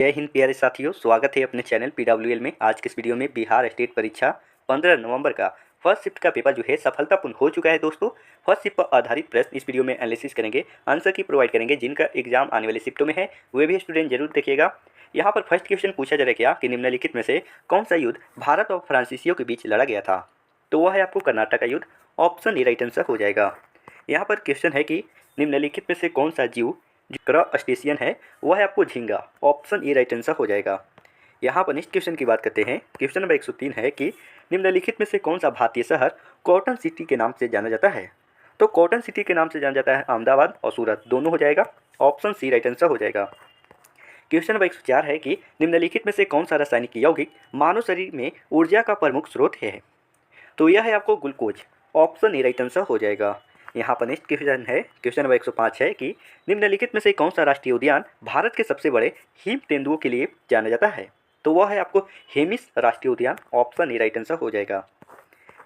जय हिंद प्यारे साथियों, स्वागत है अपने चैनल पीडब्ल्यूएल में। आज के इस वीडियो में बिहार स्टेट परीक्षा 15 नवंबर का फर्स्ट शिफ्ट का पेपर जो है सफलतापूर्ण हो चुका है। दोस्तों, फर्स्ट शिफ्ट पर आधारित प्रश्न इस वीडियो में एनालिसिस करेंगे, आंसर की प्रोवाइड करेंगे। जिनका एग्जाम आने वाले शिफ्टों में है वे भी स्टूडेंट जरूर देखिएगा। यहाँ पर फर्स्ट क्वेश्चन पूछा जा रहा है क्या कि निम्नलिखित में से कौन सा युद्ध भारत और फ्रांसीसियों के बीच लड़ा गया था? तो वह है आपको कर्नाटक का युद्ध। ऑप्शन ए राइट आंसर हो जाएगा। यहाँ पर क्वेश्चन है कि निम्नलिखित में से कौन सा जीव जो क्रस्टेशियन है वह है आपको झींगा। ऑप्शन ए राइट आंसर हो जाएगा। यहाँ पर नेक्स्ट क्वेश्चन की बात करते हैं। क्वेश्चन नंबर 103 है कि निम्नलिखित में से कौन सा भारतीय शहर कॉटन सिटी के नाम से जाना जाता है? तो कॉटन सिटी के नाम से जाना जाता है अहमदाबाद और सूरत, दोनों हो जाएगा। ऑप्शन सी राइट आंसर हो जाएगा। क्वेश्चन नंबर 104 है कि निम्नलिखित में से कौन सा रासायनिक यौगिक मानव शरीर में ऊर्जा का प्रमुख स्रोत है? तो यह है आपको glucose. Option A right answer हो जाएगा। यहाँ पर नेक्स्ट क्वेश्चन है। क्वेश्चन नंबर 105 है कि निम्नलिखित में से कौन सा राष्ट्रीय उद्यान भारत के सबसे बड़े हिम तेंदुओं के लिए जाना जाता है? तो वह है आपको हेमिस राष्ट्रीय उद्यान। ऑप्शन ए राइट आंसर हो जाएगा।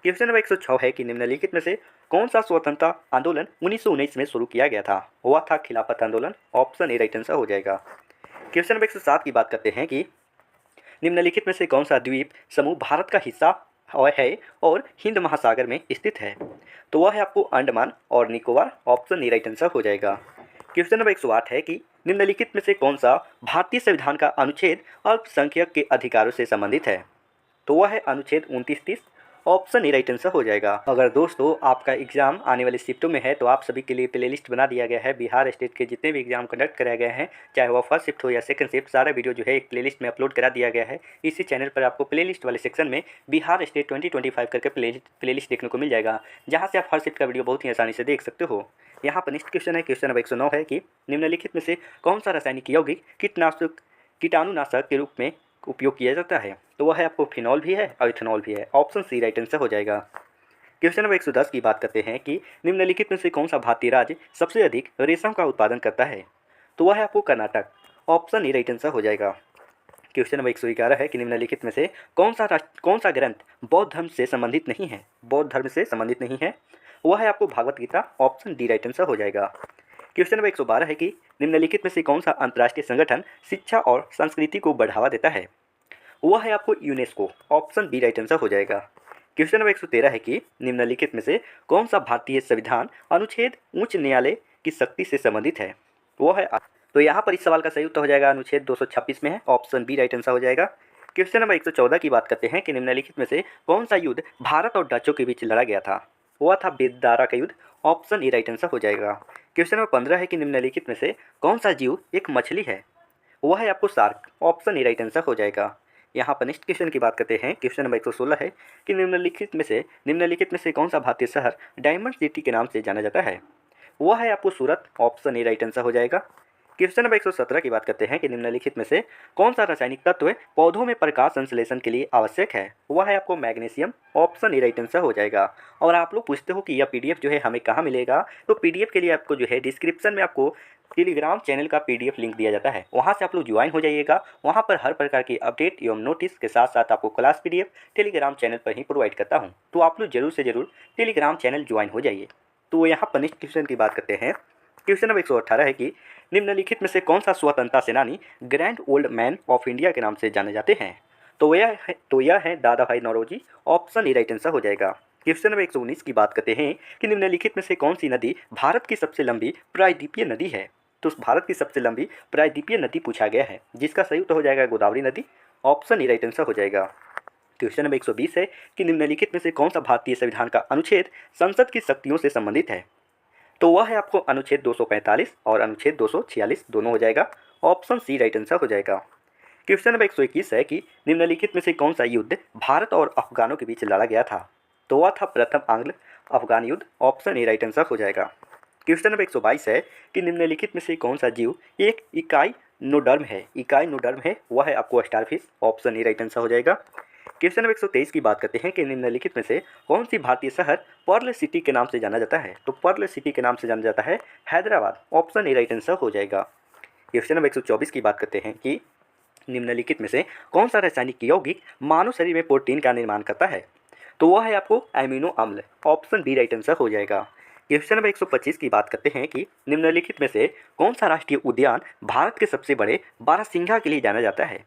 क्वेश्चन नंबर 106 है कि निम्नलिखित में से कौन सा स्वतंत्रता आंदोलन 1919 में शुरू किया गया था? वह था खिलाफत आंदोलन। ऑप्शन ए राइट आंसर हो जाएगा। क्वेश्चन नंबर 107 की बात करते हैं कि निम्नलिखित में से कौन सा द्वीप समूह भारत का हिस्सा है और हिंद महासागर में स्थित है? तो वह है आपको अंडमान और Nicobar. Option A right answer हो जाएगा। क्वेश्चन नंबर 108 है कि निम्नलिखित में से कौन सा भारतीय संविधान का अनुच्छेद अल्पसंख्यक के अधिकारों से संबंधित है? तो वह है अनुच्छेद 29-30। ऑप्शन ए राइट आंसर हो जाएगा। अगर दोस्तों आपका एग्जाम आने वाले शिफ्टों में है तो आप सभी के लिए प्लेलिस्ट बना दिया गया है। बिहार स्टेट के जितने भी एग्जाम कंडक्ट कराए गए हैं, चाहे वह फर्स्ट शिफ्ट हो या सेकंड शिफ्ट, सारा वीडियो जो है एक प्लेलिस्ट में अपलोड करा दिया गया है। इसी चैनल पर आपको प्लेलिस्ट वाले सेक्शन में बिहार स्टेट 2025 करके प्लेलिस्ट देखने को मिल जाएगा, जहाँ से आप हर शिफ्ट का वीडियो बहुत ही आसानी से देख सकते हो। यहाँ पर नेक्स्ट क्वेश्चन है। क्वेश्चन नंबर 109 है कि निम्नलिखित में से कौन सा रासायनिक यौगिक कीटाणुनाशक के रूप में उपयोग किया जाता है? तो वह है आपको फिनॉल भी है और इथेनॉल भी है। ऑप्शन सी राइट आंसर हो जाएगा। क्वेश्चन नंबर 110 की बात करते हैं कि निम्नलिखित में से कौन सा भारतीय राज्य सबसे अधिक रेशम का उत्पादन करता है? तो वह है आपको Karnataka. Option A right answer हो जाएगा। क्वेश्चन नंबर 111 है कि निम्नलिखित में से कौन सा ग्रंथ बौद्ध धर्म से संबंधित नहीं है? बौद्ध धर्म से संबंधित नहीं है, वह है आपको Bhagavad Gita. Option D right answer हो जाएगा। क्वेश्चन नंबर 112 है कि निम्नलिखित में से कौन सा अंतर्राष्ट्रीय संगठन शिक्षा और संस्कृति को बढ़ावा देता है? वह है आपको UNESCO. Option B right answer हो जाएगा। क्वेश्चन नंबर 113 है कि निम्नलिखित में से कौन सा भारतीय संविधान अनुच्छेद उच्च न्यायालय की शक्ति से संबंधित है? वो है तो यहाँ पर इस सवाल का सही उत्तर हो जाएगा अनुच्छेद 226 में है। ऑप्शन बी राइट आंसर हो जाएगा। क्वेश्चन नंबर 114 की बात करते हैं कि निम्नलिखित में से कौन सा युद्ध भारत और डचों के बीच लड़ा गया था? वह था बेदारा का युद्ध। ऑप्शन ए राइट आंसर हो जाएगा। क्वेश्चन नंबर 15 है कि निम्नलिखित में से कौन सा जीव एक मछली है? वह है आपको shark. Option A right answer हो जाएगा। यहाँ पर नेक्स्ट क्वेश्चन की बात करते हैं। क्वेश्चन नंबर 116 है कि निम्नलिखित में से कौन सा भारतीय शहर डायमंड सिटी के नाम से जाना जाता है? वह है आपको सूरत। ऑप्शन ए राइट आंसर हो जाएगा। क्वेश्चन नंबर 117 की बात करते हैं कि निम्नलिखित में से कौन सा रासायनिक तत्व पौधों में प्रकाश संश्लेषण के लिए आवश्यक है? वह है आपको magnesium. Option A right answer हो जाएगा। और आप लोग पूछते हो कि यह पीडीएफ जो है हमें कहाँ मिलेगा, तो पीडीएफ के लिए आपको जो है डिस्क्रिप्शन में आपको टेलीग्राम चैनल का पीडीएफ लिंक दिया जाता है, वहाँ से आप लोग ज्वाइन हो जाइएगा। वहाँ पर हर प्रकार की अपडेट एवं नोटिस के साथ साथ आपको क्लास पीडीएफ टेलीग्राम चैनल पर ही प्रोवाइड करता हूँ, तो आप लोग जरूर से जरूर टेलीग्राम चैनल ज्वाइन हो जाइए। तो यहाँ पर नेक्स्ट क्वेश्चन की बात करते हैं। क्वेश्चन नंबर 118 है कि निम्नलिखित में से कौन सा स्वतंत्रता सेनानी grand old man of India के नाम से जाने जाते हैं? तो यह है Dadabhai Naoroji. Option A right answer हो जाएगा। क्वेश्चन नंबर 119 की बात करते हैं कि निम्नलिखित में से कौन सी नदी भारत की सबसे लंबी प्रायद्वीपीय नदी है? तो भारत की सबसे लंबी प्रायद्वीपीय नदी पूछा गया है, जिसका सही उत्तर हो जाएगा गोदावरी नदी। ऑप्शन ए राइट आंसर हो जाएगा। क्वेश्चन नंबर 120 है कि निम्नलिखित में से कौन सा भारतीय संविधान का अनुच्छेद संसद की शक्तियों से संबंधित है? तो वह है आपको अनुच्छेद 245 और अनुच्छेद 246, दोनों हो जाएगा। ऑप्शन सी राइट आंसर हो जाएगा। क्वेश्चन नंबर 121 है कि निम्नलिखित में से कौन सा युद्ध भारत और अफगानों के बीच लड़ा गया था? तो वह था प्रथम आंग्ल अफगान युद्ध। ऑप्शन ए राइट आंसर हो जाएगा। क्वेश्चन नंबर 122 है कि निम्नलिखित में से कौन सा जीव एक इकाई नोडर्म है? वह है आपको starfish. Option A right answer हो जाएगा। क्वेश्चन नंबर 123 की बात करते हैं कि निम्नलिखित में से कौन सी भारतीय शहर पर्ल सिटी के नाम से जाना जाता है? तो पर्ल सिटी के नाम से जाना जाता है Hyderabad. Option A right answer हो जाएगा। क्वेश्चन नंबर 124 की बात करते हैं कि निम्नलिखित में से कौन सा रासायनिक यौगिक मानव शरीर में प्रोटीन का निर्माण करता है? तो वह है आपको एमिनो अम्ल। ऑप्शन बी राइट आंसर हो जाएगा। क्वेश्चन नंबर 125 की बात करते हैं कि निम्नलिखित में से कौन सा राष्ट्रीय उद्यान भारत के सबसे बड़े बारहसिंघा के लिए जाना जाता है?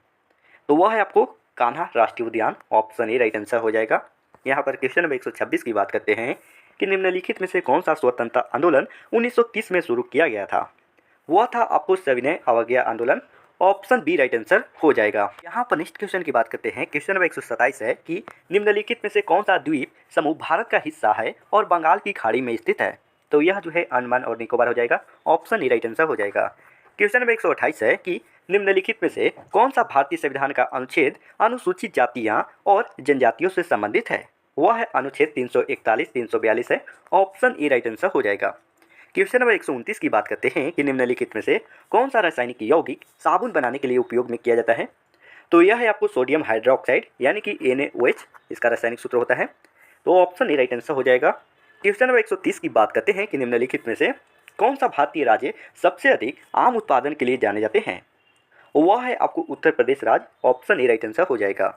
तो वह है आपको कान्हा राष्ट्रीय उद्यान। ऑप्शन ए राइट आंसर हो जाएगा। यहाँ पर क्वेश्चन नंबर 126 की बात करते हैं कि निम्नलिखित में से कौन सा स्वतंत्रता आंदोलन 1930 में शुरू किया गया था? वह था आपको सविनय अवज्ञा आंदोलन। ऑप्शन बी राइट आंसर हो जाएगा। यहाँ पर नेक्स्ट क्वेश्चन की बात करते हैं। क्वेश्चन नंबर 127 है कि निम्नलिखित में से कौन सा द्वीप समूह भारत का हिस्सा है और बंगाल की खाड़ी में स्थित है? तो यह जो है अंडमान और निकोबार हो जाएगा। ऑप्शन ए राइट आंसर हो जाएगा। क्वेश्चन नंबर 128 है कि निम्नलिखित में से कौन सा भारतीय संविधान का अनुच्छेद अनुसूचित जातियां और जनजातियों से संबंधित है? वह है अनुच्छेद 341, 342 है। ऑप्शन ए राइट आंसर हो जाएगा। क्वेश्चन नंबर 129 की बात करते हैं कि निम्नलिखित में से कौन सा रासायनिक यौगिक साबुन बनाने के लिए उपयोग में किया जाता है? तो यह है आपको सोडियम हाइड्रोक्साइड यानी कि NaOH, इसका रासायनिक सूत्र होता है। तो ऑप्शन ए राइट आंसर हो जाएगा। क्वेश्चन नंबर 130 की बात करते हैं कि निम्नलिखित में से कौन सा भारतीय राज्य सबसे अधिक आम उत्पादन के लिए जाने जाते हैं? वह है आपको उत्तर प्रदेश राज्य। ऑप्शन ए राइट आंसर हो जाएगा।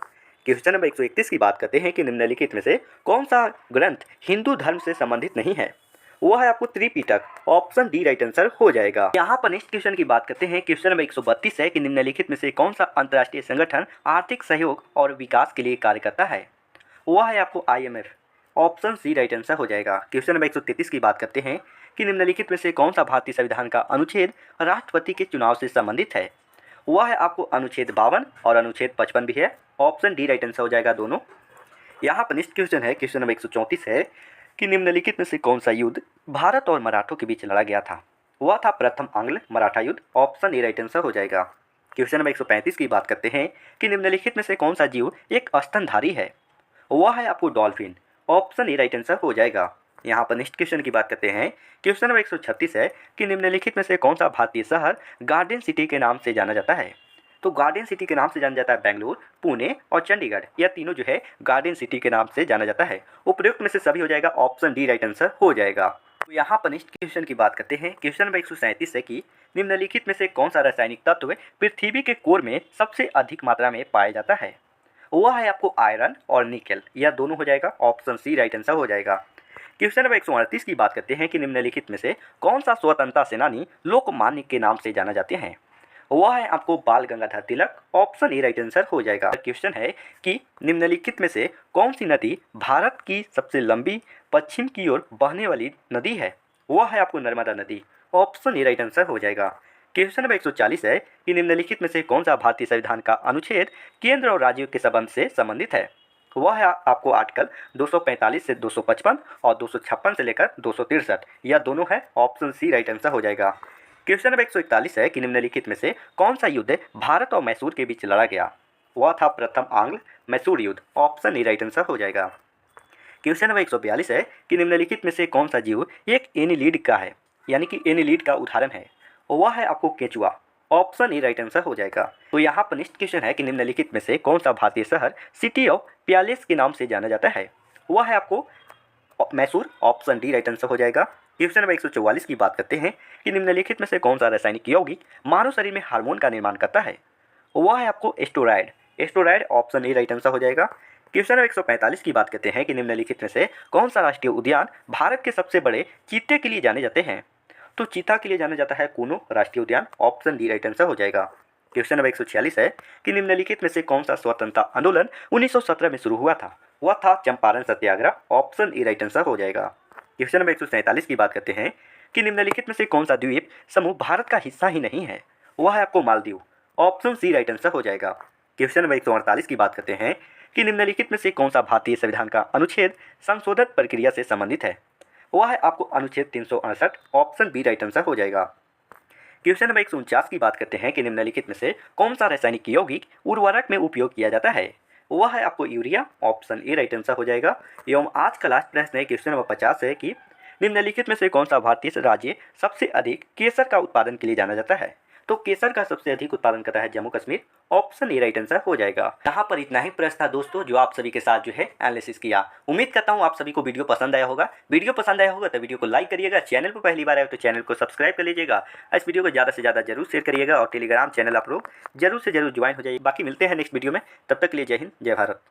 क्वेश्चन नंबर 131 की बात करते हैं कि निम्नलिखित में से कौन सा ग्रंथ हिंदू धर्म से संबंधित नहीं है? वह है आपको Tripitaka. Option D right answer हो जाएगा। यहाँ पर नेक्स्ट क्वेश्चन की बात करते हैं। क्वेश्चन नंबर 132 है कि निम्नलिखित में से कौन सा अंतर्राष्ट्रीय संगठन आर्थिक सहयोग और विकास के लिए कार्य करता है? वह है आपको IMF। Option C right answer हो जाएगा। क्वेश्चन नंबर 133 की बात करते हैं कि निम्नलिखित में से कौन सा भारतीय संविधान का अनुच्छेद राष्ट्रपति के चुनाव से संबंधित है? वह है आपको अनुच्छेद 52 और अनुच्छेद 55 भी है। ऑप्शन डी राइट आंसर हो जाएगा दोनों। यहाँ पर नेक्स्ट क्वेश्चन है। क्वेश्चन नंबर 134 है कि निम्नलिखित में से कौन सा युद्ध भारत और मराठों के बीच लड़ा गया था? वह था प्रथम आंग्ल मराठा युद्ध। ऑप्शन ए राइट आंसर हो जाएगा। क्वेश्चन नंबर 135 की बात करते हैं कि निम्नलिखित में से कौन सा जीव एक स्तनधारी है? वह है आपको dolphin. Option A right answer हो जाएगा। यहाँ पर नेक्स्ट क्वेश्चन की बात करते हैं। क्वेश्चन नंबर 136 है कि निम्नलिखित में से कौन सा भारतीय शहर गार्डन सिटी के नाम से जाना जाता है? तो गार्डन सिटी के नाम से जाना जाता है बेंगलुरु, पुणे और चंडीगढ़। यह तीनों जो है गार्डन सिटी के नाम से जाना जाता है। उपयुक्त में से सभी हो जाएगा। ऑप्शन डी राइट आंसर हो जाएगा। तो यहाँ पर नेक्स्ट क्वेश्चन की बात करते हैं। क्वेश्चन नंबर 137 है कि निम्नलिखित में से कौन सा रासायनिक तत्व पृथ्वी के कोर में सबसे अधिक मात्रा में पाया जाता है? वह है आपको आयरन और निकेल। यह दोनों हो जाएगा। ऑप्शन सी राइट आंसर हो जाएगा। क्वेश्चन नंबर 138 की बात करते हैं कि निम्नलिखित में से कौन सा स्वतंत्रता सेनानी लोकमान्य के नाम से जाना जाते हैं? वह है आपको बाल Gangadhar Tilak. Option A right answer हो जाएगा। क्वेश्चन है कि निम्नलिखित में से कौन सी नदी भारत की सबसे लंबी पश्चिम की ओर बहने वाली नदी है? वह है आपको नर्मदा नदी। ऑप्शन ए राइट आंसर हो जाएगा। क्वेश्चन नंबर 140 है कि निम्नलिखित में से कौन सा भारतीय संविधान का अनुच्छेद केंद्र और राज्यों के संबंध से संबंधित है? वह है आपको आर्टिकल 245 से 255 और 256 से लेकर 263। यह दोनों है। ऑप्शन सी राइट आंसर हो जाएगा। क्वेश्चन नंबर 141 है कि निम्नलिखित में से कौन सा युद्ध भारत और मैसूर के बीच लड़ा गया? वह था प्रथम आंग्ल मैसूर युद्ध। ऑप्शन ए राइट आंसर हो जाएगा। क्वेश्चन नंबर 142 है कि निम्नलिखित में से कौन सा जीव एक एनिलीड का है, यानी कि एनिलीड का उदाहरण है? वह है आपको केंचुआ। ऑप्शन ए राइट आंसर हो जाएगा। तो यहाँ पर नेक्स्ट क्वेश्चन है कि निम्नलिखित में से कौन सा भारतीय शहर सिटी ऑफ प्यालेस के नाम से जाना जाता है? वह है आपको Mysore. Option D right answer हो जाएगा। क्वेश्चन नंबर 144 की बात करते हैं कि निम्नलिखित में से कौन सा रासायनिक यौगिक मानव शरीर में हार्मोन का निर्माण करता है? वह है आपको steroid. Steroid. Option A right answer हो जाएगा। क्वेश्चन नंबर 145 की बात करते हैं कि निम्नलिखित में से कौन सा राष्ट्रीय उद्यान भारत के सबसे बड़े चीते के लिए जाने जाते हैं? तो चीता के लिए जाना जाता है कूनो राष्ट्रीय उद्यान। ऑप्शन डी राइट आंसर हो जाएगा। क्वेश्चन नंबर 146 है कि निम्नलिखित में से कौन सा स्वतंत्रता आंदोलन 1917 में शुरू हुआ था? वह था चंपारण सत्याग्रह। ऑप्शन ए राइट आंसर हो जाएगा। क्वेश्चन नंबर 147 की बात करते हैं कि निम्नलिखित में से कौन सा द्वीप समूह भारत का हिस्सा ही नहीं है? वह है आपको Maldives. Option C right answer हो जाएगा। क्वेश्चन नंबर 148 की बात करते हैं कि निम्नलिखित में से कौन सा भारतीय संविधान का अनुच्छेद संशोधन प्रक्रिया से संबंधित है? वह है आपको अनुच्छेद 368। ऑप्शन बी राइट आंसर हो जाएगा। क्वेश्चन नंबर 149 की बात करते हैं कि निम्नलिखित में से कौन सा रासायनिक यौगिक उर्वरक में उपयोग किया जाता है? वह है आपको urea. Option A right answer हो जाएगा। एवं आज का लास्ट प्रश्न है क्वेश्चन नंबर 50 है कि निम्नलिखित में से कौन सा भारतीय राज्य सबसे अधिक केसर का उत्पादन के लिए जाना जाता है? तो केसर का सबसे अधिक उत्पादन करता है Jammu Kashmir. Option A right answer हो जाएगा। यहाँ पर इतना ही प्रश्न था दोस्तों जो आप सभी के साथ जो है एनालिसिस किया। उम्मीद करता हूँ आप सभी को वीडियो पसंद आया होगा। वीडियो पसंद आया होगा तो वीडियो को लाइक करिएगा। चैनल पर पहली बार आए तो चैनल को सब्सक्राइब कर लीजिएगा। इस वीडियो को ज़्यादा से ज़्यादा जरूर शेयर करिएगा और टेलीग्राम चैनल आप लोग जरूर से जरूर ज्वाइन हो जाइए। बाकी मिलते हैं नेक्स्ट वीडियो में। तब तक के लिए जय हिंद, जय भारत।